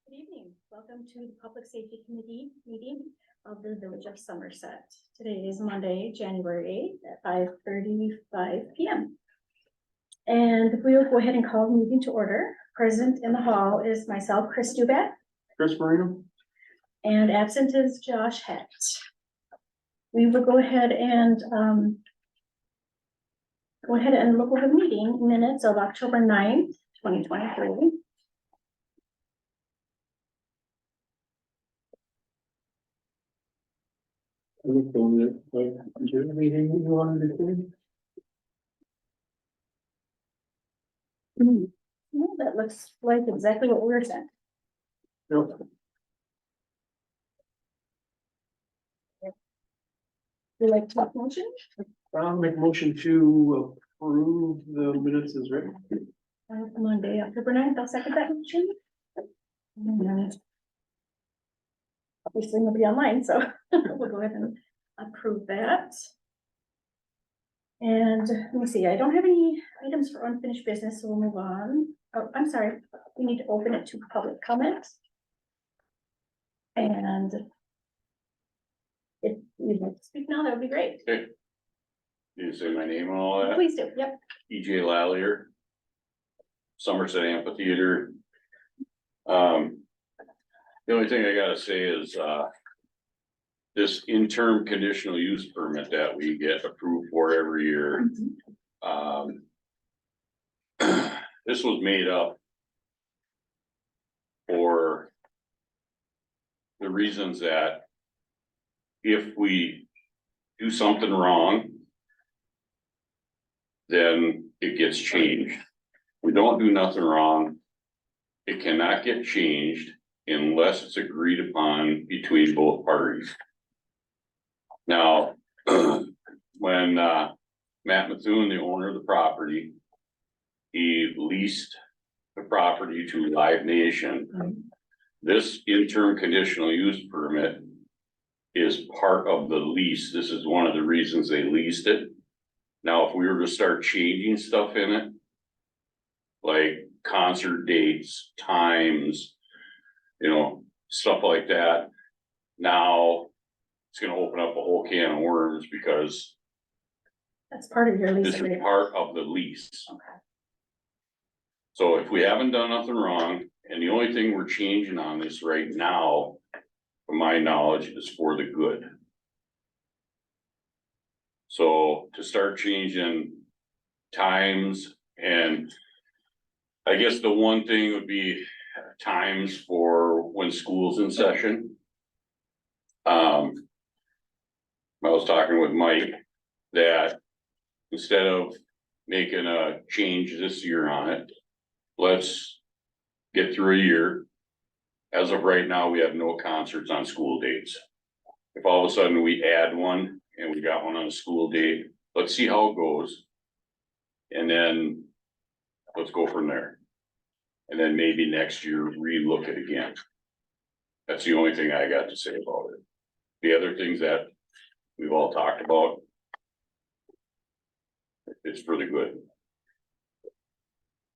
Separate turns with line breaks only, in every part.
Good evening. Welcome to the Public Safety Committee meeting of the Village of Somerset. Today is Monday, January 8th at 5:35 p.m. And we will go ahead and call the meeting to order. Present in the hall is myself, Chris Duback,
Chris Marino.
and absent is Josh Hecht. We will go ahead and look over the meeting minutes of October 9th, 2023.
Anything you wanted to say?
No, that looks like exactly what we were sent.
No.
Would you like to make a motion?
I'll make a motion to approve the minutes as written.
Monday, October 9th, I'll second that motion. And obviously nobody online, so we'll go ahead and approve that. And let me see, I don't have any items for unfinished business, so we'll move on. Oh, I'm sorry, we need to open it to public comment. And if you'd like to speak now, that would be great.
Okay. You say my name and all that?
Please do, yep.
EJ Lallier, Somerset Amphitheater. The only thing I gotta say is, this interim conditional use permit that we get approved for every year. This was made up for the reasons that if we do something wrong, then it gets changed. We don't do nothing wrong. It cannot get changed unless it's agreed upon between both parties. Now, when Matt Methuen, the owner of the property, he leased the property to Live Nation. This interim conditional use permit is part of the lease. This is one of the reasons they leased it. Now, if we were to start changing stuff in it, like concert dates, times, you know, stuff like that, now it's gonna open up a whole can of worms because
That's part of your lease
this is
agreement.
part of the lease.
Okay.
So if we haven't done nothing wrong, and the only thing we're changing on this right now, from my knowledge, is for the good. So to start changing times, and I guess the one thing would be times for when school's in session. I was talking with Mike that instead of making a change this year on it, let's get through a year. As of right now, we have no concerts on school dates. If all of a sudden we add one and we got one on a school date, let's see how it goes. And then let's go from there. And then maybe next year relook it again. That's the only thing I got to say about it. The other things that we've all talked about, it's for the good.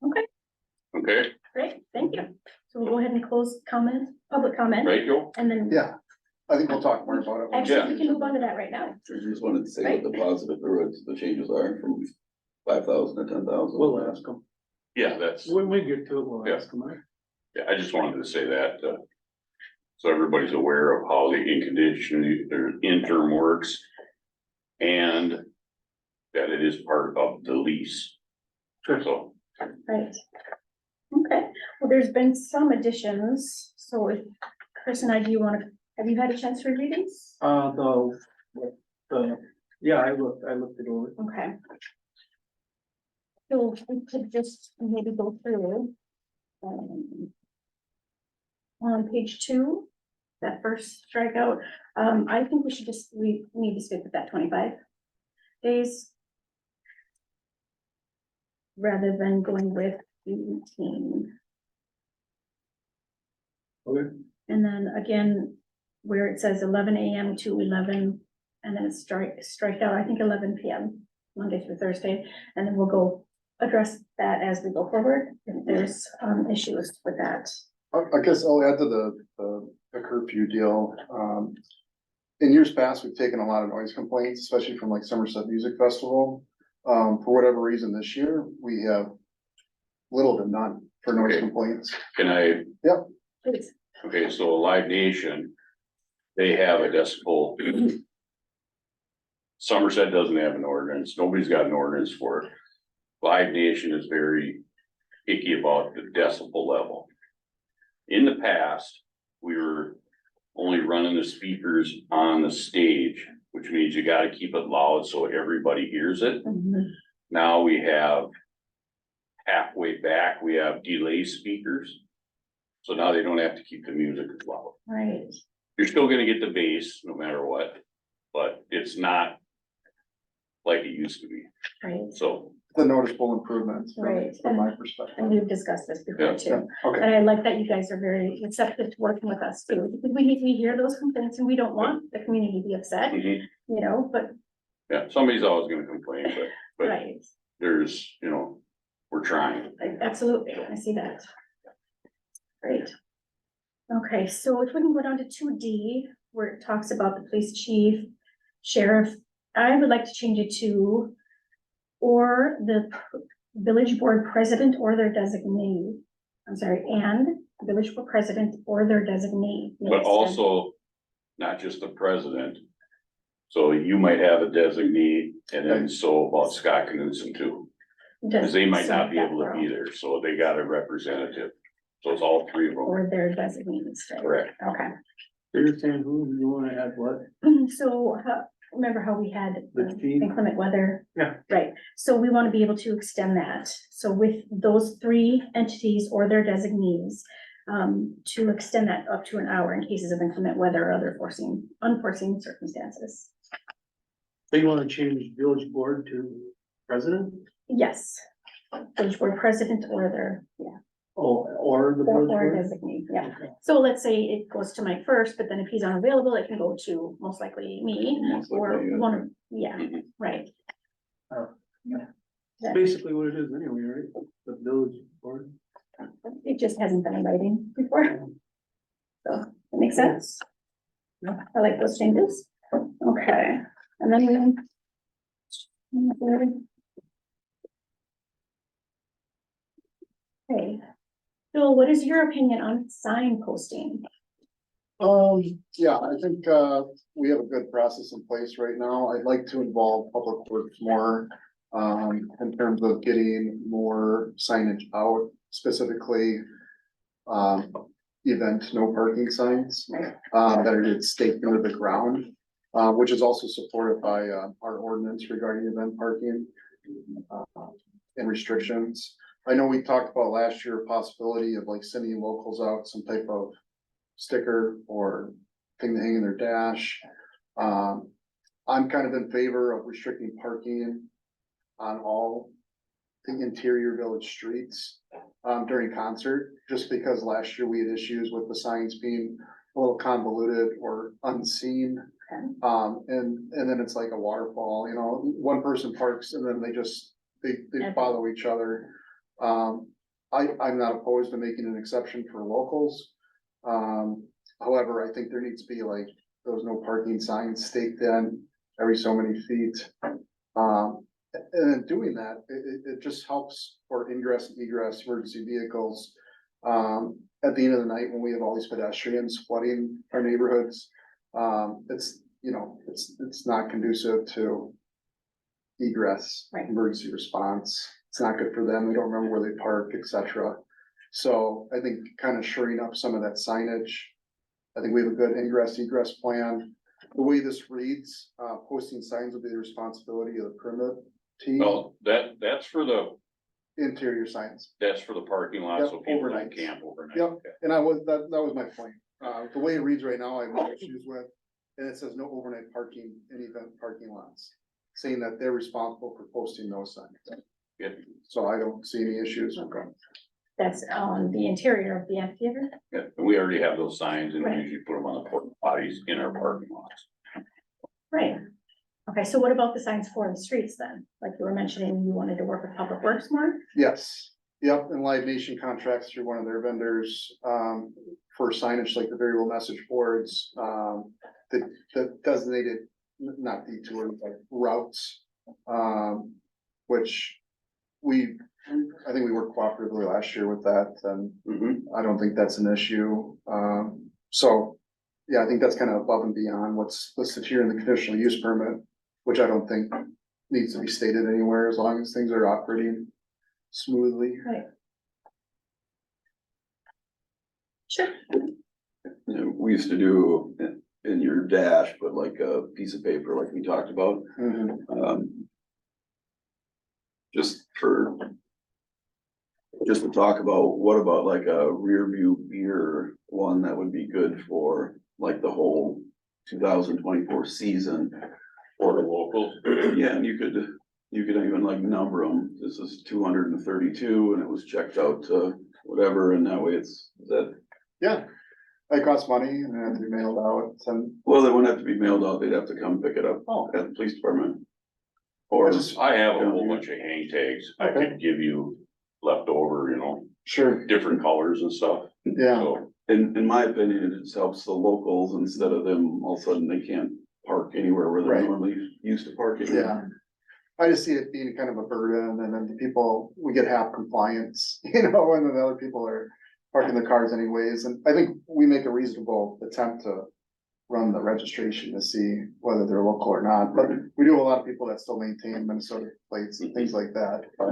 Okay,
Okay,
great, thank you. So we'll go ahead and close comment, public comment,
right, Joe?
and then
Yeah, I think we'll talk more about it. when-
actually we can move on to that right now.
I just wanted to say what the positive, or the changes are from 5,000 to 10,000.
We'll ask them.
Yeah, that's,
When we get to it, we'll
Yeah.
ask them.
yeah, I just wanted to say that, so everybody's aware of how the interim works. And that it is part of the lease.
Sure.
So,
Right. Okay, well, there's been some additions, so if Chris and I, have you had a chance to review these?
Yeah, I looked it over.
Okay. So we could just maybe go through. On page 2, that first strikeout, I think we need to stick with that 25 days. Rather than going with 18.
Okay.
And then again, where it says 11 AM to 11, and then it's striked out, I think 11 PM, Monday through Thursday, and then we'll go address that as we go forward, if there's issues with that.
I guess I'll add to the curfew deal. In years past, we've taken a lot of noise complaints, especially from like Somerset Music Festival. For whatever reason this year, we have little to none for noise
Okay.
complaints.
Can I,
Please.
okay, so Live Nation, they have a decibel. Somerset doesn't have an ordinance, nobody's got an ordinance for it. Live Nation is very picky about the decibel level. In the past, we were only running the speakers on the stage, which means you gotta keep it loud so everybody hears it.
Mhm.
Now we have halfway back, we have delay speakers. So now they don't have to keep the music as loud.
Right,
You're still gonna get the bass no matter what, but it's not like it used to be.
right,
So,
It's a noticeable improvement
Right.
from my perspective.
and we've discussed this before
Yeah.
too.
Okay,
And I like that you guys are very receptive to working with us too. We hear those complaints and we don't want the community to be upset,
mhm,
you know, but,
yeah, somebody's always gonna complain, but
right,
there's, we're trying.
absolutely, I see that. Great. Okay, so if we can go down to 2D, where it talks about the police chief, sheriff, I would like to change it to or the village board president or their designee. I'm sorry, and village board president or their designee.
But also, not just the president. So you might have a designee, and then so about Scott Knudsen too, because they might not be able to be there, so they got a representative. So it's all three of them,
Or their designees, right?
correct?
Okay,
You're saying who, you wanna add what?
so remember how we had
The fee?
inclement weather?
Yeah.
Right, so we want to be able to extend that. So with those three entities or their designees, to extend that up to an hour in cases of inclement weather or other unforeseen circumstances.
So you wanna change village board to president?
Yes, village board president or their, yeah,
Oh, or the village
or
board?
designee, yeah.
Okay.
So let's say it goes to Mike first, but then if he's unavailable, it can go to most likely me
Most likely
or
you.
one of, yeah,
Mhm.
right.
Oh.
Yeah.
It's basically what it is anyway, right? The village board.
It just hasn't been in writing before. So, that makes sense. I like those changes. Okay, and then okay. Bill, what is your opinion on sign posting?
yeah, I think, we have a good process in place right now. I'd like to involve Public Works more. In terms of getting more signage out, specifically. Event no parking signs,
Right.
that are staked into the ground. Which is also supported by, our ordinance regarding event parking. And restrictions. I know we talked about last year, a possibility of like sending locals out some type of sticker or thing to hang in their dash. I'm kind of in favor of restricting parking on all the interior village streets during concert, just because last year we had issues with the signs being a little convoluted or unseen.
Okay.
And then it's like a waterfall, one person parks and then they follow each other. I'm not opposed to making an exception for locals. However, I think there needs to be like those no parking signs staked in every so many feet. And in doing that, it just helps for ingress and egress emergency vehicles. At the end of the night, when we have all these pedestrians flooding our neighborhoods, it's not conducive to egress,
Right.
emergency response. It's not good for them. They don't remember where they park, etc. So I think kind of shoring up some of that signage. I think we have a good ingress egress plan. The way this reads, posting signs will be the responsibility of the permit team,
Well, that's for the parking lot,
Yep,
so people don't
overnight.
camp overnight.
Yep.
Okay.
And that was my point. The way it reads right now, I have no issues with, and it says no overnight parking in event parking lots. Saying that they're responsible for posting those signs.
Yeah.
So I don't see any issues with that.
That's on the interior of the amphitheater?
Yeah, and we already have those signs and we
Right.
usually put them on the porta potties in our parking lots.
Right. Okay, so what about the signs for the streets then? Like you were mentioning, you wanted to work with Public Works more?
Yes, Yep, and Live Nation contracts through one of their vendors, for signage like the variable message boards, the designated, not detours, like routes. Which I think we worked cooperatively last year with that, and I don't think that's an issue. So, yeah, I think that's kind of above and beyond what's listed here in the conditional use permit, which I don't think needs to be stated anywhere as long as things are operating smoothly.
Right. Sure.
You know, we used to do in your dash, but like a piece of paper, like we talked about. Just to talk about, what about like a rear view mirror one that would be good for like the whole 2024 season?
For the locals.
Yeah, and you could even like number them. This is 232 and it was checked out to whatever, and that way is that.
Yeah, it costs money and it has to be mailed out, and
Well, they wouldn't have to be mailed out, they'd have to come pick it up at the police department. Or
I have a whole bunch of hang tags I could give you leftover, you know,
sure,
different colors and stuff,
yeah,
so.
in my opinion, it just helps the locals instead of them, all of a sudden they can't park anywhere where they're
Right.
normally used to parking.
yeah. I just see it being kind of a burden, and then the people, we get half compliance, you know, and then the other people are parking their cars anyways, and I think we make a reasonable attempt to run the registration to see whether they're local or not, but we do have a lot of people that still maintain Minnesota plates and things like that. But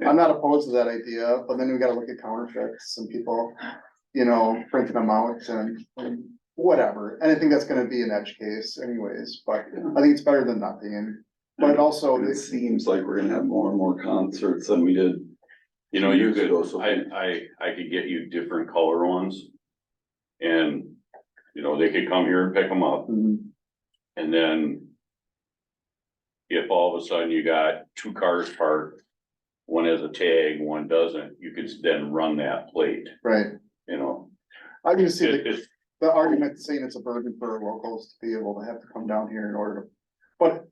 I'm not opposed to that idea, but then we gotta look at counterfeits and people, you know, printing them out and whatever. And I think that's gonna be an edge case anyways, but I think it's better than nothing. But it also,
It seems like we're gonna have more and more concerts than we did.
You know, you
Years
could,
ago, so-
I could get you different color ones. And, you know, they could come here and pick them up, and then. If all of a sudden you got two cars parked, one has a tag, one doesn't, you could then run that plate,
right,
you know.
I can see the
It's,
the argument saying it's a burden for locals to be able to have to come down here in order to. But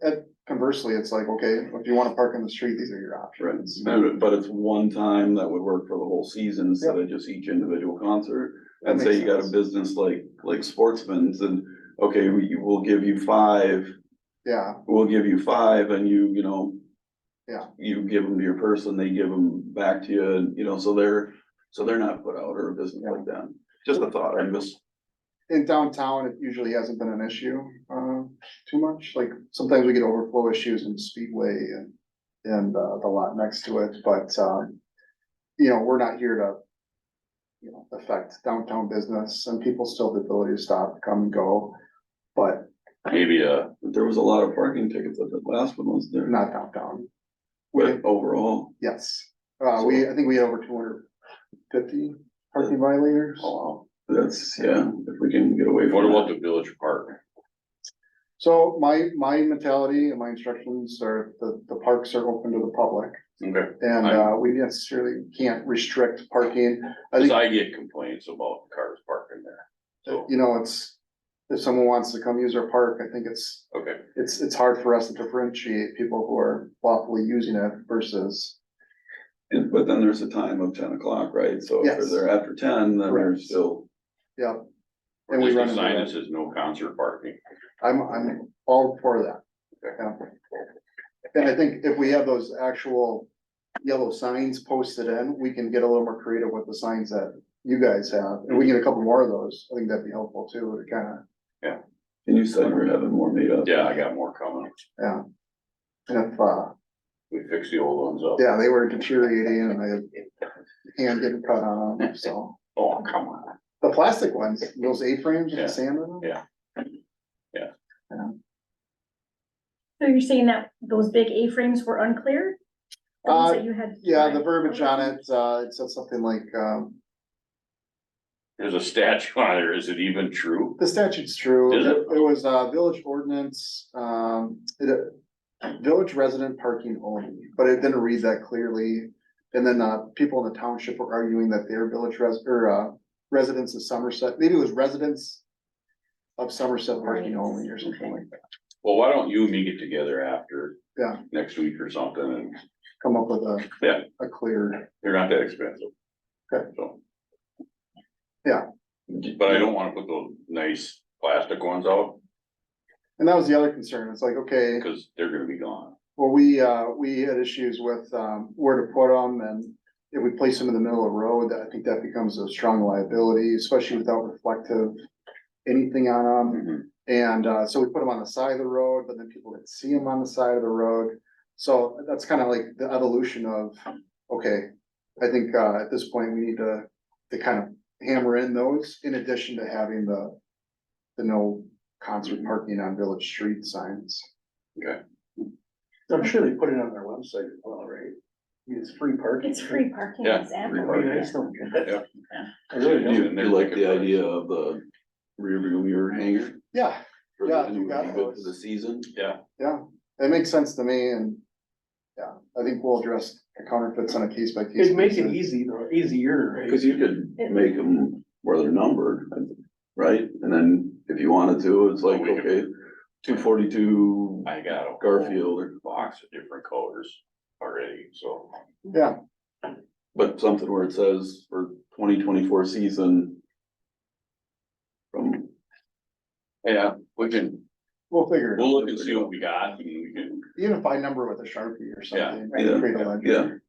conversely, it's like, okay, if you wanna park in the street, these are your options.
But it's one time that would work for the whole season instead of just each individual concert. And say you got a business like Sportsman's, and okay, we will give you 5.
Yeah,
We'll give you 5 and you know.
Yeah.
You give them to your person, they give them back to you, and you know, so they're not put out, or a business like that. Just a thought, I'm just.
in downtown, it usually hasn't been an issue, too much, like, sometimes we get overflow issues in Speedway and the lot next to it, but, you know, we're not here to, you know, affect downtown business, and people still have the ability to stop, come and go, but
maybe,
There was a lot of parking tickets at the last one, was there?
not downtown.
But overall,
Yes, I think we had over 250 parking violators.
oh,
that's, yeah, if we can get away from.
what about
that.
the village park?
So my mentality and my instructions are the parks are open to the public,
Okay,
and we necessarily can't restrict parking. I
cause
think,
I get complaints about cars parking there, so,
you know, if someone wants to come use our park, I think
okay.
it's hard for us to differentiate people who are lawfully using it versus.
But then there's a time of 10 o'clock, right? So if
Yes.
they're after 10, then they're
Correct.
still.
Yeah.
Or
And we
just
run
a
into
sign
that.
that says no concert parking.
I'm all for that. Yeah. And I think if we have those actual yellow signs posted in, we can get a little more creative with the signs that you guys have. And we get a couple more of those, I think that'd be helpful too, to kind of,
And you said you're having more made up.
Yeah, I got more coming.
yeah. And if,
We fixed the old ones up.
yeah, they were deteriorating and I had hand getting cut on them, so.
Oh, come on.
The plastic ones, those A-frames with
Yeah.
the sand in them?
Yeah.
So you're saying that those big A-frames were unclear? The ones that you had.
Yeah, the verbiage on it, it said something like,
There's a statue on there. Is it even true?
the statute's true.
Is it?
It was, village ordinance, village resident parking only, but it didn't read that clearly. And then, people in the township were arguing that their village residents of Somerset, maybe it was residents of Somerset parking
Right.
only or something like that.
Well, why don't you and me get together after?
Yeah.
Next week or something and
come up with
Yeah.
a clear,
They're not that expensive.
Okay.
So.
Yeah.
But I don't wanna put those nice plastic ones out,
and that was the other concern. It's like, okay,
cause they're gonna be gone.
well, we had issues with, where to put them, and if we place them in the middle of the road, I think that becomes a strong liability, especially without reflective anything on them. And so we put them on the side of the road, but then people didn't see them on the side of the road. So that's kind of like the evolution of, okay, I think at this point, we need to kind of hammer in those in addition to having the no concert parking on village street signs.
I'm sure they put it on their website as well, right? It's free parking.
It's free parking.
Yeah,
It's
free
ample.
parking.
I just don't get it.
Yeah.
I really
Do
don't.
you, do you like the idea of the rear view mirror hanger?
Yeah,
For
Yeah,
the-
you got
would be good
those.
For the season?
Yeah,
yeah, it makes sense to me, and yeah, I think we'll address the counterfeits on a case by case.
It'd make it
basis.
easy, though, easier, right?
Cause you could make them where they're numbered, right? And then if you wanted to, it's like,
We could-
okay, 242
I got a
Garfield or,
box of different colors already, so.
Yeah,
but something where it says for 2024 season. From,
Yeah, we can,
we'll figure it
we'll
out,
look and see what we got, and we can,
even if I number with a Sharpie or something.
Yeah,
create a
yeah.
ledger.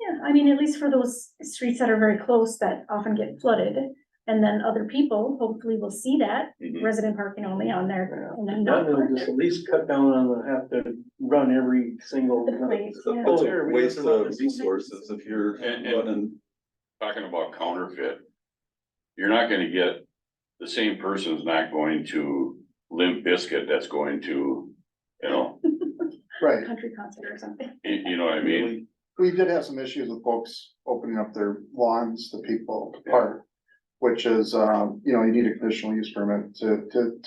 Yeah, I mean, at least for those streets that are very close that often get flooded. And then other people hopefully will see that
Mhm.
resident parking only on there and then
That
not park
will just
there.
at least cut down on the have to run every single.
The place,
it's a
yeah.
it's
Oh, here,
a
we
waste
have to run
of
this.
resources if you're
And-
running.
talking about counterfeit. You're not gonna get, the same person's not going to Limp Biscuit that's going to, you know,
Right,
Country concert or something.
you know what I mean?
we did have some issues with folks opening up their lawns to people to
Yeah.
park. Which is, you know, you need a conditional use permit to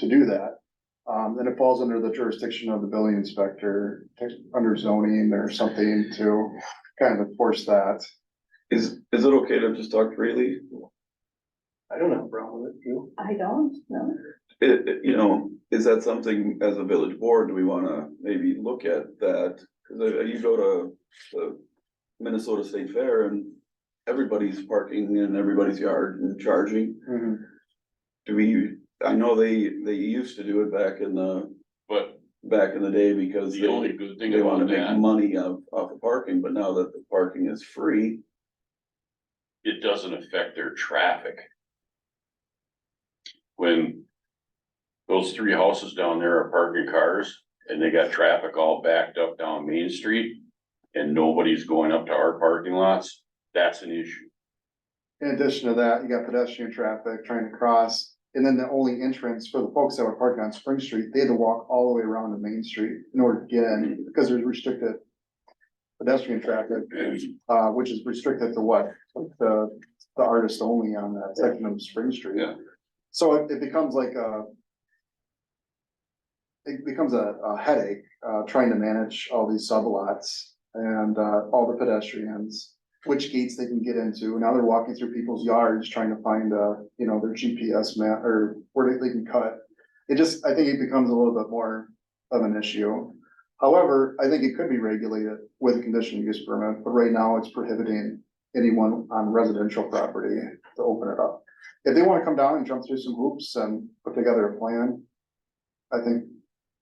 do that. And it falls under the jurisdiction of the building inspector, under zoning or something to kind of enforce that.
Is it okay to just talk freely?
I don't have a problem with it, you.
I don't know.
You know, is that something as a village board, do we wanna maybe look at that? Cause you go to the Minnesota State Fair and everybody's parking in everybody's yard and charging. Do we, I know they used to do it back in the day because
The only good thing
they wanna
about
make
that,
money off of parking, but now that the parking is free.
it doesn't affect their traffic. When those three houses down there are parking cars and they got traffic all backed up down Main Street and nobody's going up to our parking lots, that's an issue.
In addition to that, you got pedestrian traffic trying to cross, and then the only entrance for the folks that were parking on Spring Street, they had to walk all the way around to Main Street in order to get in, because there's restricted pedestrian traffic, which is restricted to what? The artist only on that section of Spring Street.
Yeah.
So it becomes like it becomes a headache, trying to manage all these sublots and, all the pedestrians, which gates they can get into. Now they're walking through people's yards trying to find, you know, their GPS map or where they can cut. It just, I think it becomes a little bit more of an issue. However, I think it could be regulated with a conditional use permit, but right now it's prohibiting anyone on residential property to open it up. If they wanna come down and jump through some hoops and put together a plan, I think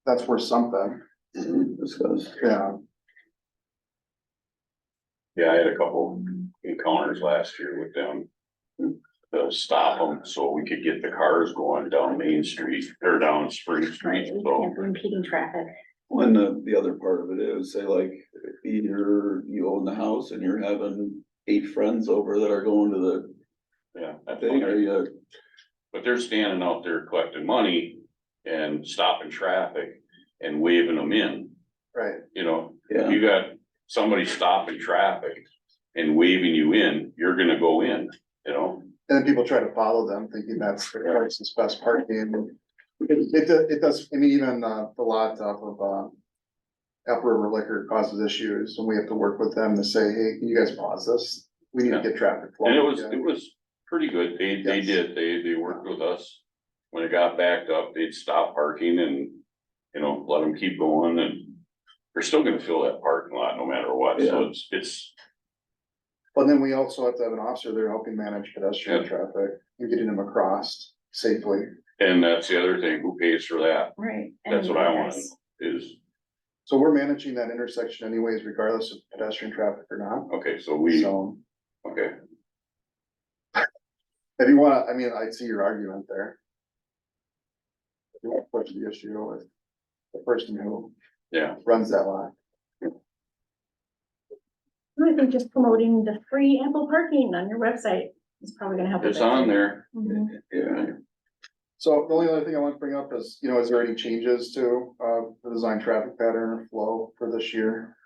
that's worth something,
Discuss.
yeah.
Yeah, I had a couple encounters last year with them. To stop them so we could get the cars going down Main Street or down Spring
Right,
Street,
we
so.
can't be impeding traffic.
And the other part of it is, say like, either you own the house and you're having 8 friends over that are going to the
Yeah, that's
thing, or
fine,
you,
but they're standing out there collecting money and stopping traffic and waving them in,
Right.
you know?
yeah,
You got somebody stopping traffic and waving you in, you're gonna go in, you know?
And then people try to follow them thinking that's the closest best parking. It does, I mean, even, the lot off of, Apple River Liquor causes issues and we have to work with them to say, hey, can you guys pause this? We need to get traffic
And
flowing.
it was pretty good, they
Yes.
did, they worked with us. When it got backed up, they'd stop parking and, you know, let them keep going and they're still gonna fill that parking lot no matter what, so it's,
But then we also have to have an officer there helping manage pedestrian
Yeah.
traffic and getting them across safely.
and that's the other thing, who pays for that?
Right.
That's
and
what I want,
yes.
is,
So we're managing that intersection anyways, regardless of pedestrian traffic or not.
okay, so we,
So
okay,
if you wanna, I mean, I see your argument there. If you want to push the issue with the person who
yeah,
runs that lot.
I think just promoting the free ample parking on your website is probably gonna help. with
it's
that,
on
too.
there,
Mhm.
Yeah,
So the only other thing I want to bring up is, is there any changes to, the design traffic pattern or flow for this year?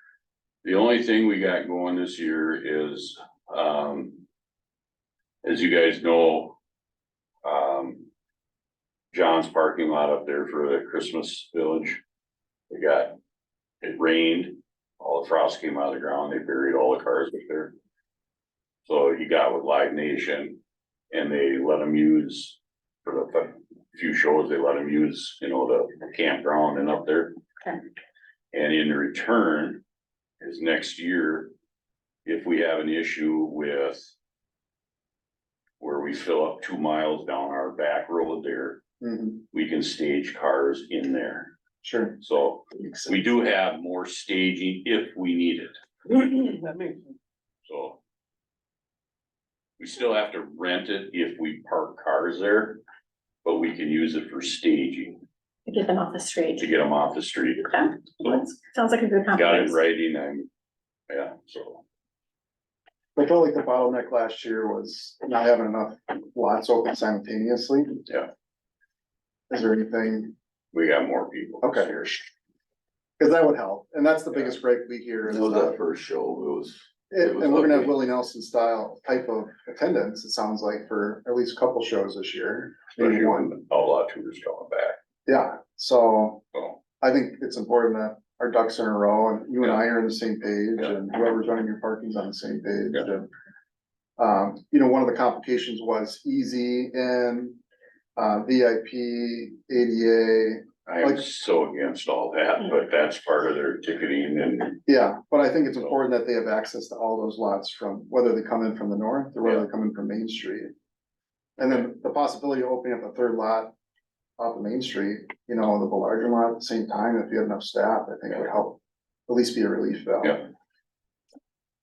the only thing we got going this year is, as you guys know, John's parking lot up there for the Christmas village. It rained, all the frost came out of the ground, they buried all the cars up there. So he got with Live Nation and they let him use, for the few shows, they let him use, the campground and up there.
Okay.
And in return, is next year, if we have an issue with where we fill up 2 miles down our back road there,
Mhm,
we can stage cars in there.
sure.
So we do have more staging if we need it,
That makes sense.
so. We still have to rent it if we park cars there, but we can use it for staging
To get them off the street.
to get them off the street.
Okay, well, that sounds like a good
Got it
compromise.
in writing, yeah, so.
I felt like the bottleneck last year was not having enough lots open simultaneously.
Yeah.
Is there anything,
We got more people. this
Okay.
year.
cause that would help, and that's the biggest gripe we hear is
it was
that,
that first show,
and we're gonna have Willie Nelson style type of attendance, it sounds like, for at least a couple shows this year. Maybe
Especially
one,
when Outlaw Tour's coming back,
yeah, so
so,
I think it's important that our ducks are in a row and you and
Yeah.
I are on the same page
Yeah.
and whoever's running your parking's on the same page
Yeah.
and. One of the complications was easy in, VIP, ADA,
I am so against all that, but that's part of their ticketing and,
yeah, but I think it's important that they have access to all those lots from, whether they come in from the north or whether they come in from Main Street. And then the possibility of opening up a third lot off of Main Street, the larger lot at the same time, if you had enough staff, I think it would help at least be a relief valve.
Yeah.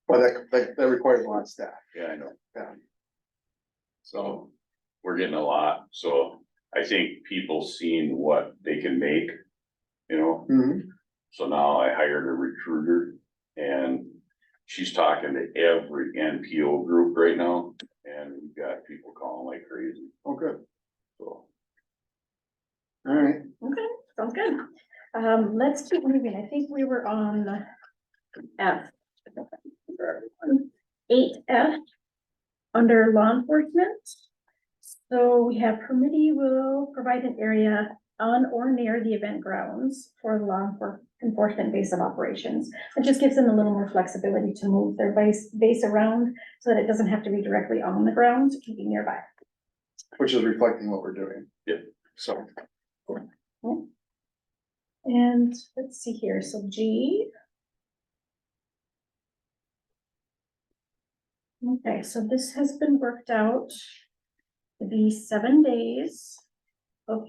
But that requires a lot of staff.
yeah, I know.
Yeah.
So, we're getting a lot, so I think people seeing what they can make,
Mhm.
so now I hired a recruiter. And she's talking to every NPO group right now, and we've got people calling like crazy,
Oh, good.
so.
All right.
Okay, sounds good. Let's keep moving. I think we were on F. 8F, under law enforcement. So we have permittee will provide an area on or near the event grounds for the enforcement base of operations. It just gives them a little more flexibility to move their base around so that it doesn't have to be directly on the ground, it can be nearby.
Which is reflecting what we're doing.
Yep.
So,
And let's see here, so G. Okay, so this has been worked out to be 7 days. Oh.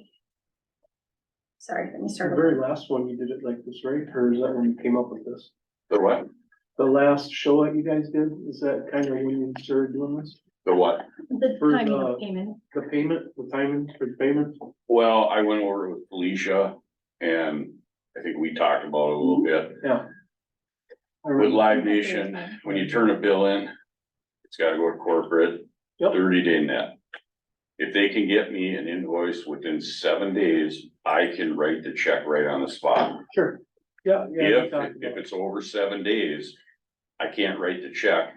Sorry, let me
The
start
very
over.
last one, you did it like this, right? Or is that when you came up with this?
The what?
The last show that you guys did, is that kind of when you started doing this?
The what?
The
For
timing
the-
of payment.
The timing for the payment?
Well, I went over with Felicia, and I think we talked about it a little bit.
Yeah.
With Live Nation, when you turn a bill in, it's gotta go to corporate,
Yep.
30-day net. If they can get me an invoice within 7 days, I can write the check right on the spot.
Sure. Yeah. we
If
talked about it.
it's over 7 days, I can't write the check,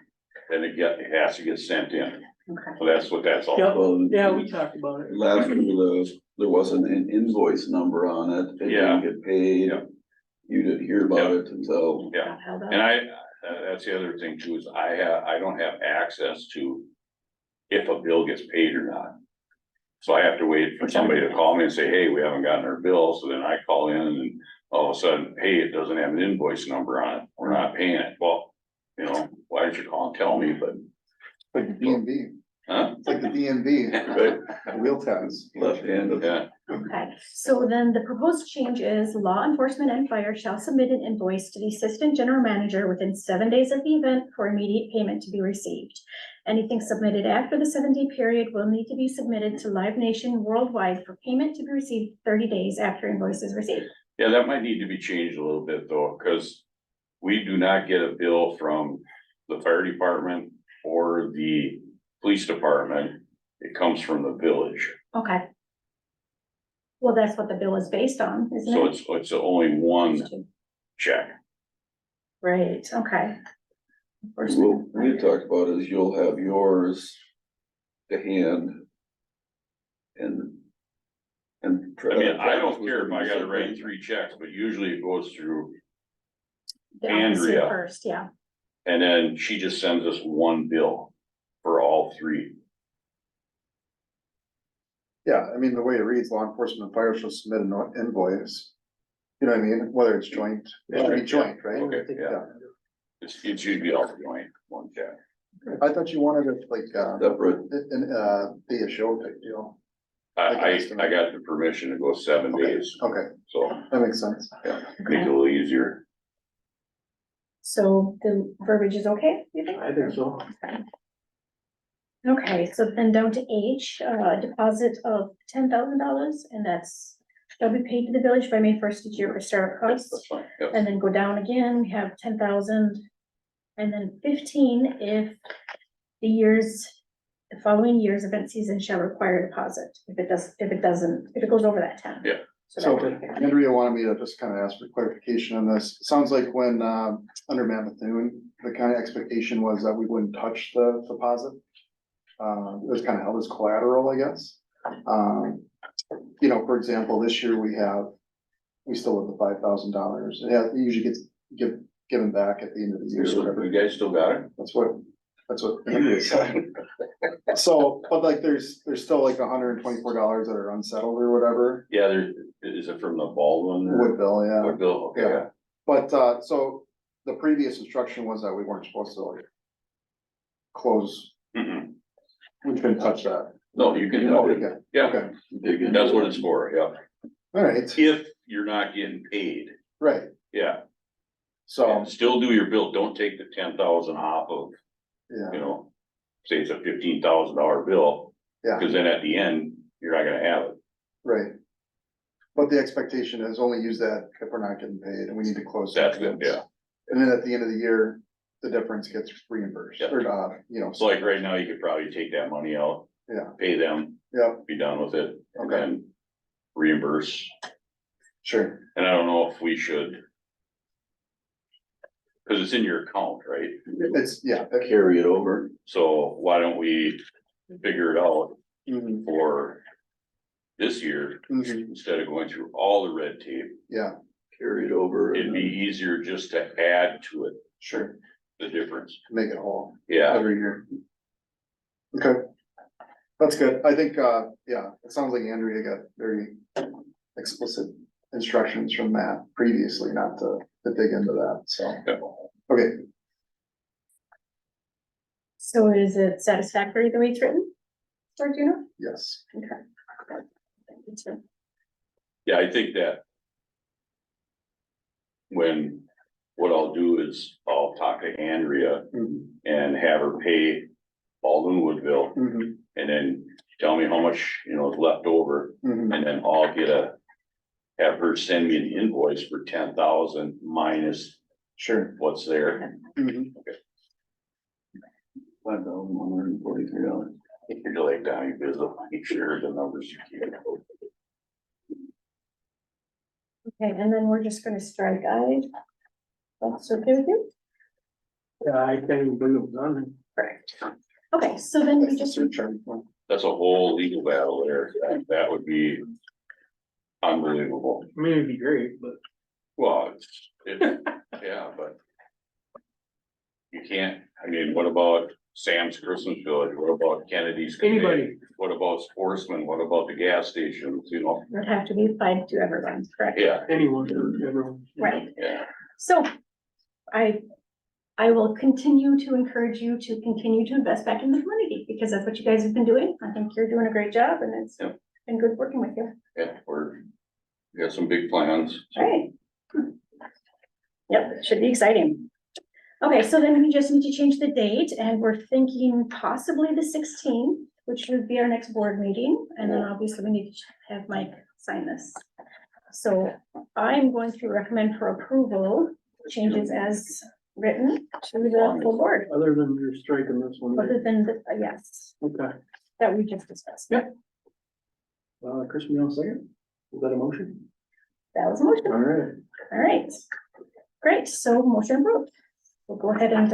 then it has to get sent in.
Okay.
So that's what that's all.
Yep.
Well,
Yeah, we talked about it.
last year, there wasn't an invoice number on it, it
Yeah.
didn't get paid.
Yeah.
You didn't hear about it until,
Yeah,
Got held up.
and that's the other thing too, is I don't have access to if a bill gets paid or not. So I have to wait for somebody to call me and say, hey, we haven't gotten our bill, so then I call in and, all of a sudden, hey, it doesn't have an invoice number on it, we're not paying it, well, you know, why didn't you call and tell me, but,
Like the DMV,
huh?
it's like the DMV,
Right,
wheel tax.
Left-handed.
yeah,
Okay, so then the proposed change is law enforcement and fire shall submit an invoice to the assistant general manager within 7 days of the event for immediate payment to be received. Anything submitted after the 7-day period will need to be submitted to Live Nation Worldwide for payment to be received 30 days after invoice is received.
yeah, that might need to be changed a little bit though, cause we do not get a bill from the fire department or the police department, it comes from the village.
Okay. Well, that's what the bill is based on, isn't
So
it?
it's only one check.
Right, okay.
What we talked about is you'll have yours to hand. And.
I mean, I don't care if I gotta write 3 checks, but usually it goes through,
The officer
Andrea.
first, yeah.
and then she just sends us one bill for all 3.
Yeah, I mean, the way it reads, law enforcement and fire shall submit an invoice. You know what I mean, whether it's joint, it should be joint, right?
Okay, yeah. It's usually all joint, one check.
I thought you wanted it like,
Separate,
be a show type deal.
I got the permission to go 7
Okay.
days,
Okay,
so,
that makes sense.
yeah, make it a little easier.
So the verbiage is okay, you think?
I think so.
Okay, so then down to H, deposit of $10,000, and that's, shall be paid to the village by May 1st each year for startup
That's
costs.
fine, yep.
And then go down again, we have 10,000. And then 15, if the following year's event season shall require a deposit, if it goes over that 10.
Yeah.
So
that would be-
Andrea wanted me to just kind of ask for clarification on this. Sounds like when, under Mammoth Noon, the kind of expectation was that we wouldn't touch the deposit. It was kind of held as collateral, I guess. You know, for example, this year we still have the $5,000. It usually gets given back at the end of the year or
So
whatever.
you guys still got it?
That's what Andrea said. So, but like, there's still like $124 that are unsettled or whatever.
Yeah, is it from the Baldwin? or-
Woodville, yeah.
Woodville, okay,
Yeah.
yeah.
But, so the previous instruction was that we weren't supposed to like close,
Mhm.
we couldn't touch that.
No, you can,
Oh,
do it.
okay,
Yeah,
okay,
dig in.
that's what it's for, yeah.
all right,
If you're not getting paid,
right,
yeah,
so,
still do your bill, don't take the 10,000 off of,
yeah,
you know, say it's a $15,000 bill,
yeah,
cause then at the end, you're not gonna have it.
right. But the expectation is only use that if we're not getting paid and we need to close.
That's
something
good,
else.
yeah.
And then at the end of the year, the difference gets reimbursed,
Yeah.
or, you know.
So like right now, you could probably take that money out,
Yeah,
pay them,
yeah,
be done with it, and
Okay.
then reimburse.
sure,
And I don't know if we should. Cause it's in your account, right?
it's, yeah.
Carry it over.
So why don't we figure it out
Mhm,
for this year,
mhm,
instead of going through all the red tape?
yeah,
Carry it over. and
It'd be easier just to add to it,
sure,
the difference.
make it whole.
Yeah,
Every year. Okay. That's good. I think, yeah, it sounds like Andrea got very explicit instructions from Matt previously not to dig into that, so.
Yeah.
Okay,
So is it satisfactory the way it's written? Georgina?
yes,
Okay.
yeah, I think that. What I'll do is I'll talk to Andrea
mhm,
and have her pay Baldwin Woodville,
mhm,
and then tell me how much, you know, is left over.
mhm,
And then I'll have her send me an invoice for 10,000 minus
sure.
what's there.
Mhm.
$5,143.
If you're like down, you visit, make sure the numbers you keep.
Okay, and then we're just gonna strike I. That's okay with you?
Yeah, I can't even believe it was on there.
Correct. Okay, so then we
That's the
just,
surcharge one.
That's a whole legal battle there. That would be unbelievable.
I mean, it'd be great, but
Well, yeah, but you can't, I mean, what about Sam's Christmas Village? What about Kennedy's?
Anybody.
What about Sportsman? What about the gas stations, you know?
Would have to be applied to everyone, correct?
Yeah,
Anyone, everyone.
Right,
yeah.
so I will continue to encourage you to continue to invest back in the community, because that's what you guys have been doing. I think you're doing a great job, and it's
Yep.
been good working with you.
Yeah, we got some big plans.
Right. Yep, it should be exciting. Okay, so then we just need to change the date, and we're thinking possibly the 16th, which would be our next board meeting, and then obviously we need to have Mike sign this. So I'm going to recommend for approval changes as written to the full board,
Other than you're striking this one.
other than the, yes,
Okay,
that we just discussed.
Yep. Chris, me on second, is that a motion?
That was a motion.
All right.
All right. Great, so motion approved. We'll go ahead and,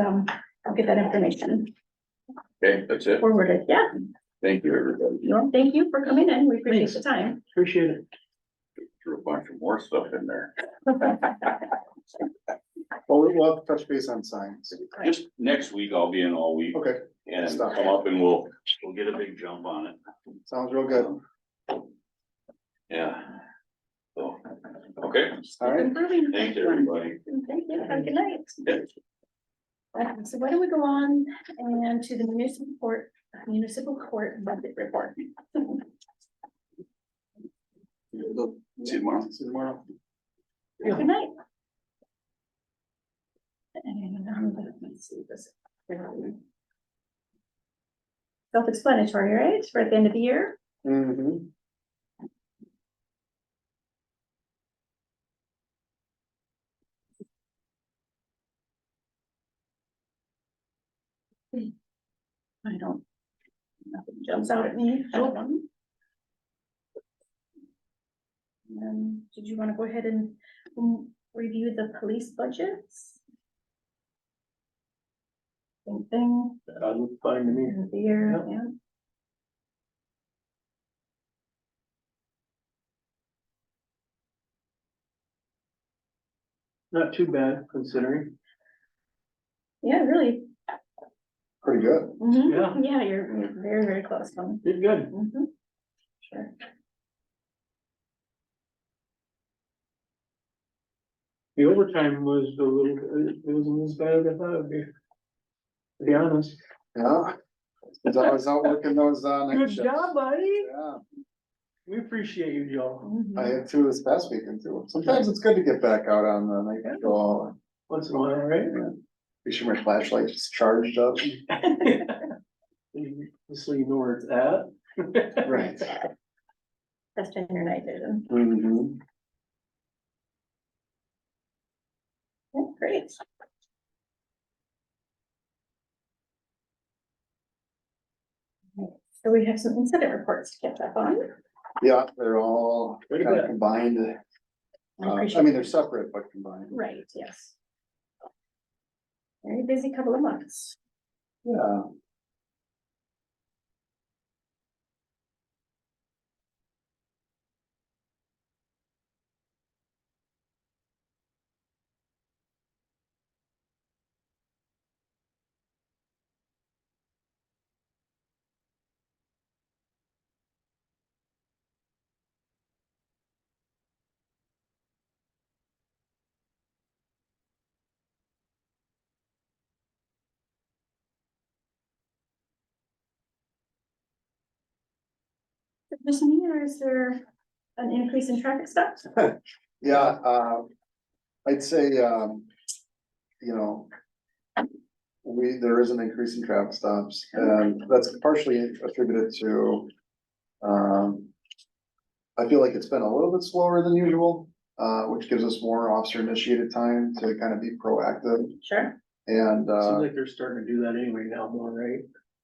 I'll get that information
Okay, that's it.
forwarded. Yeah,
Thank you, everybody.
thank you for coming in. We appreciate the time.
Appreciate it.
Threw a bunch of more stuff in there.
Well, we'll have to touch base on signs.
Just next week, I'll be in all week
Okay,
and come up and we'll get a big jump on it.
sounds real good.
Yeah. So, okay,
All right.
Improving.
thanks, everybody.
Thank you. Have a good night.
Yeah.
So why don't we go on and to the municipal court budget report.
See you tomorrow.
See you tomorrow.
Good night. And, let's see this. Self-explanatory, right? We're at the end of the year.
Mhm.
I don't, nothing jumps out at me. Did you want to go ahead and review the police budgets? Same thing,
That looks fine to me.
end of the year,
Yep.
yeah.
Not too bad considering.
Yeah, really.
Pretty good.
Mhm.
Yeah.
Yeah, you're very, very close one.
Did good.
Mhm. Sure.
The overtime was a little, it wasn't as bad as I thought it'd be. To be honest.
Yeah. I was out working those, night
Good
shifts.
job, buddy.
Yeah,
We appreciate you, Joe.
Mhm.
I had two this past weekend too. Sometimes it's good to get back out on the night patrol.
Once in a while, right?
Be sure my flashlight's charged up.
So you know where it's at.
Right.
That's been your night vision.
Mhm.
Yeah, great. So we have some incident reports to catch up on.
Yeah, they're all
Pretty
kind of
good.
combined.
I
I
appreciate
mean, they're separate but combined.
Right, yes. Very busy couple of months.
Yeah.
Just me, or is there an increase in traffic stops?
Yeah, I'd say, you know. There is an increase in traffic stops, and that's partially attributed to. I feel like it's been a little bit slower than usual, which gives us more officer initiated time to kind of be proactive
Sure.
and,
Seems like they're starting to do that anyway now more, right?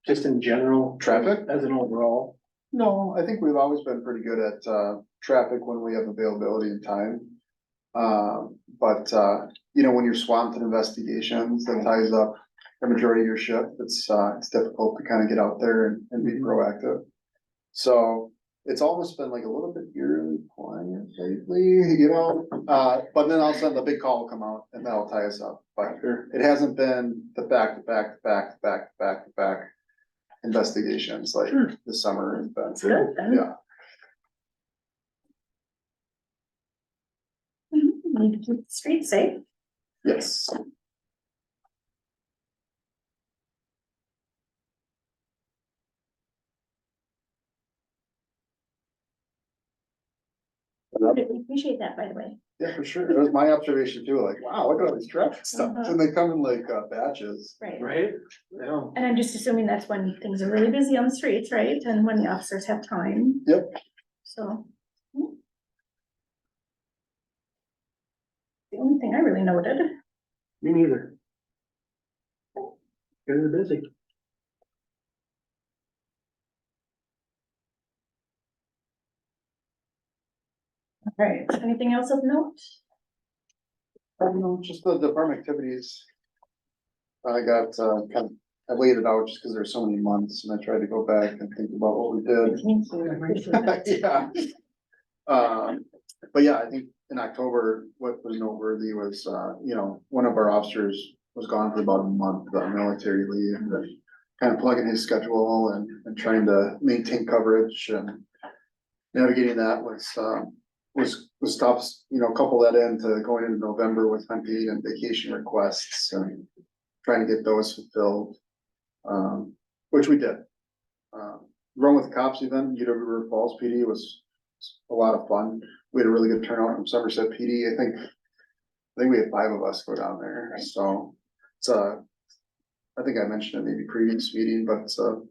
Just in general,
traffic.
as an overall.
No, I think we've always been pretty good at, traffic when we have availability and time. But, you know, when you're swamped in investigations, that ties up the majority of your shift, it's difficult to kind of get out there and be proactive. So, it's almost been like a little bit eerily quiet lately, you know, but then all of a sudden the big call will come out and that'll tie us up. But it hasn't been the back investigations like this summer has been.
It's good then.
Yeah,
Need to keep the streets safe.
yes.
We appreciate that, by the way.
Yeah, for sure. It was my observation too, like, wow, look at all these traffic stops, and they come in like batches.
Right.
Right? Yeah.
And I'm just assuming that's when things are really busy on the streets, right? And when the officers have time.
Yep.
So. The only thing I really noted.
Me neither. They're busy.
Right, anything else of note?
No, just the department activities. I got, I laid it out just because there's so many months and I tried to go back and think about what we did.
Thank you, I appreciate that.
Yeah. But yeah, I think in October, what was noteworthy was, you know, one of our officers was gone for about a month, military leave, and kind of plugging his schedule and trying to maintain coverage and navigating that was tough, you know, couple that into going into November with hunting and vacation requests and trying to get those fulfilled, which we did. Run with the Cops event, UW River Falls PD was a lot of fun. We had a really good turnout from Somerset PD. I think we had 5 of us go down there, so it's I think I mentioned it maybe previous meeting, but it's a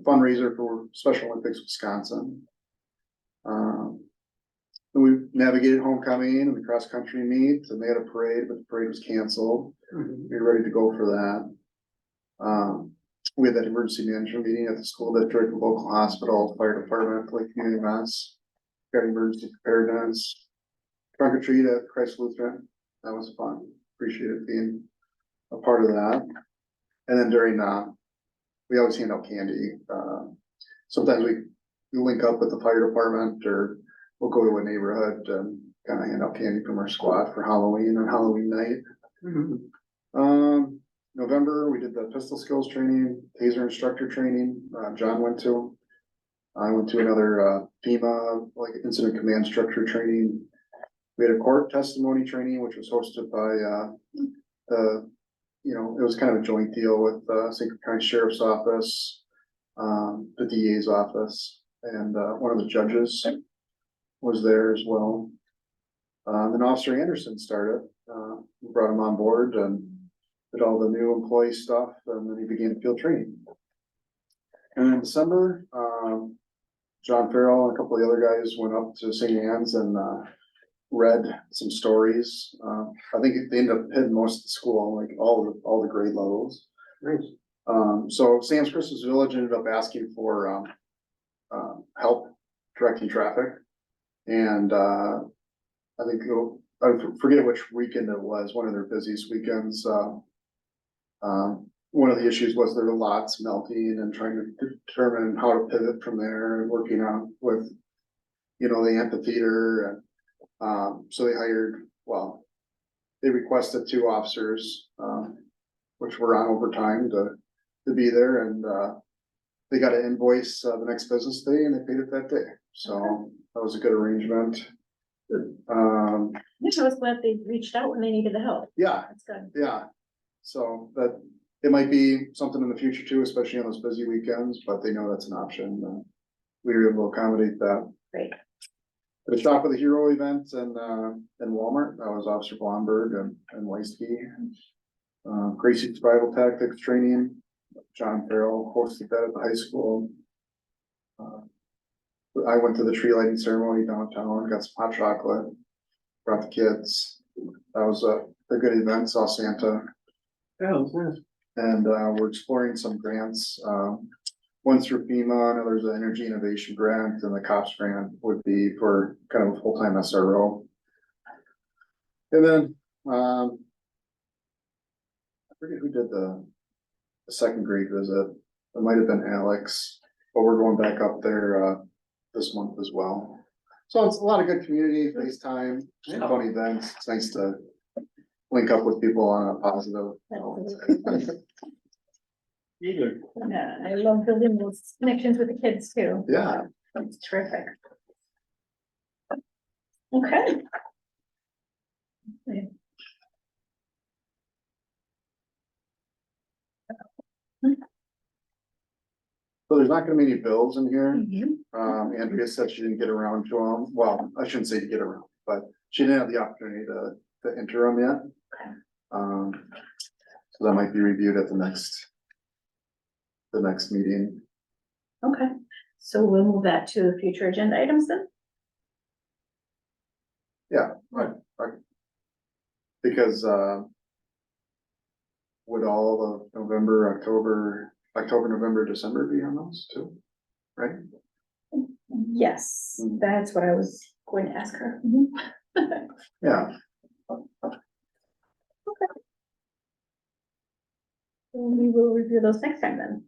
fundraiser for Special Olympics Wisconsin. We navigated homecoming and the cross country meet, and they had a parade, but the parade was canceled. We were ready to go for that. We had that emergency management meeting at the school district, local hospital, fire department, like community mass, got emergency preparedness, trunk or treat at Christ Lutheran. That was fun. Appreciated being a part of that. And then during, we always hand out candy. Sometimes we link up with the fire department, or we'll go to a neighborhood and kind of hand out candy from our squad for Halloween on Halloween night. November, we did the pistol skills training, taser instructor training, John went to. I went to another FEMA, like incident command structure training. We had a court testimony training, which was hosted by you know, it was kind of a joint deal with St. Clair County Sheriff's Office, the DA's office, and one of the judges was there as well. Then Officer Anderson started, we brought him on board and did all the new employee stuff, and then he began field training. And in December, John Farrell and a couple of the other guys went up to St. Anne's and read some stories. I think they ended up hitting most of the school, like all the grade levels.
Nice.
So Sam's Christmas Village ended up asking for help directing traffic. And I think I forget which weekend it was, one of their busiest weekends. One of the issues was there were lots melting and trying to determine how to pivot from there and working on with, you know, the amphitheater. And so they requested 2 officers, which were on overtime to be there, and they got an invoice the next business day and they paid it that day. So that was a good arrangement.
I was glad they reached out when they needed the help.
Yeah,
That's good.
yeah. So that it might be something in the future too, especially on those busy weekends, but they know that's an option. We were able to accommodate that.
Great.
The Shop of the Hero event in Walmart, that was Officer Blomberg and Leisky. Gracie Survival Tactics training, John Farrell hosted that at the high school. I went to the tree lighting ceremony downtown, got some hot chocolate, brought the kids. That was a good event, saw Santa.
Yeah, it was nice.
And we're exploring some grants. One's through FEMA, another's an energy innovation grant, and the COPS grant would be for kind of a full-time SRO. And then I forget who did the second grade visit. It might have been Alex, but we're going back up there this month as well. So it's a lot of good community, FaceTime, some fun events. It's nice to link up with people on a positive note.
Either.
Yeah, I love building those connections with the kids too.
Yeah.
That's terrific. Okay.
So there's not gonna be any bills in here.
Mhm.
Andrea said she didn't get around to them. Well, I shouldn't say to get around, but she didn't have the opportunity to enter them yet.
Okay.
So that might be reviewed at the next meeting.
Okay, so we'll move that to future agenda items then?
Yeah, right. Because, would all of November, October, November, December be on those too? Right?
Yes,
Mhm.
that's what I was going to ask her. Mhm.
Yeah,
We will review those next time then.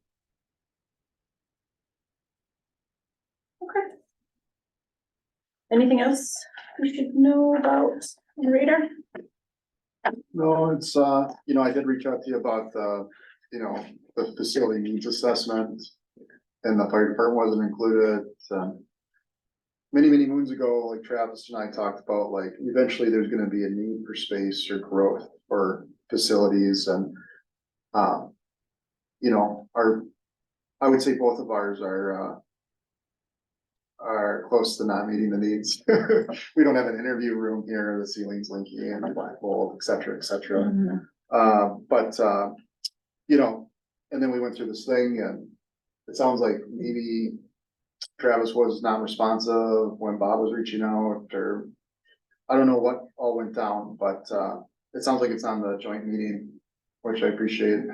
Okay. Anything else we should know about on the radar?
no, it's, I did reach out to you about the facility needs assessment. And the fire department wasn't included, many moons ago, like Travis and I talked about, like, eventually there's gonna be a need for space or growth for facilities and, I would say both of ours are close to not meeting the needs. We don't have an interview room here, the ceiling's leaky and a black mold, et cetera, et cetera.
Mhm.
And then we went through this thing and it sounds like maybe Travis was not responsive when Bob was reaching out, or I don't know what all went down, but it sounds like it's on the joint meeting, which I appreciate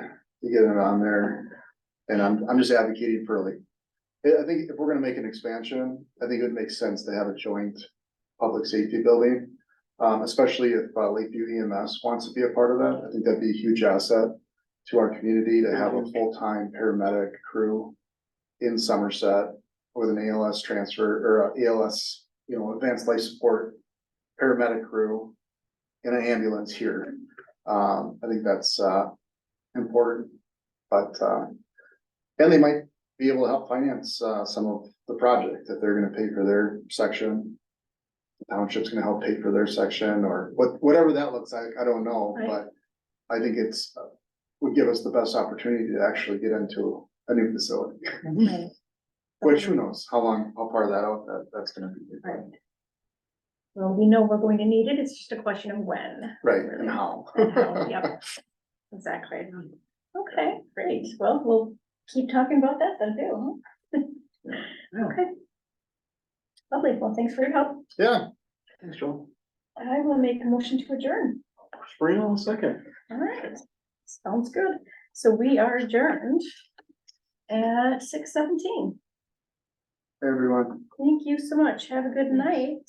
you getting it on there. And I'm just advocating for like, I think if we're gonna make an expansion, I think it would make sense to have a joint public safety building. Especially if Lakeview EMS wants to be a part of that. I think that'd be a huge asset to our community to have a full-time paramedic crew in Somerset with an ALS transfer or ALS, advanced life support paramedic crew in an ambulance here. I think that's important, but and they might be able to help finance some of the project if they're gonna pay for their section. The township's gonna help pay for their section or whatever that looks like, I don't know,
Right.
but I think it's would give us the best opportunity to actually get into a new facility.
Right.
Which, who knows, how far that out, that's gonna be.
Right. Well, we know we're going to need it, it's just a question of when.
Right, and how.
And how, yep, exactly. Okay, great, well, we'll keep talking about that then too, huh? Okay. Lovely, well, thanks for your help.
Yeah,
Thanks, Joel.
I will make a motion to adjourn.
Spring on second.
All right, sounds good. So we are adjourned at 6:17.
everyone.
Thank you so much. Have a good night.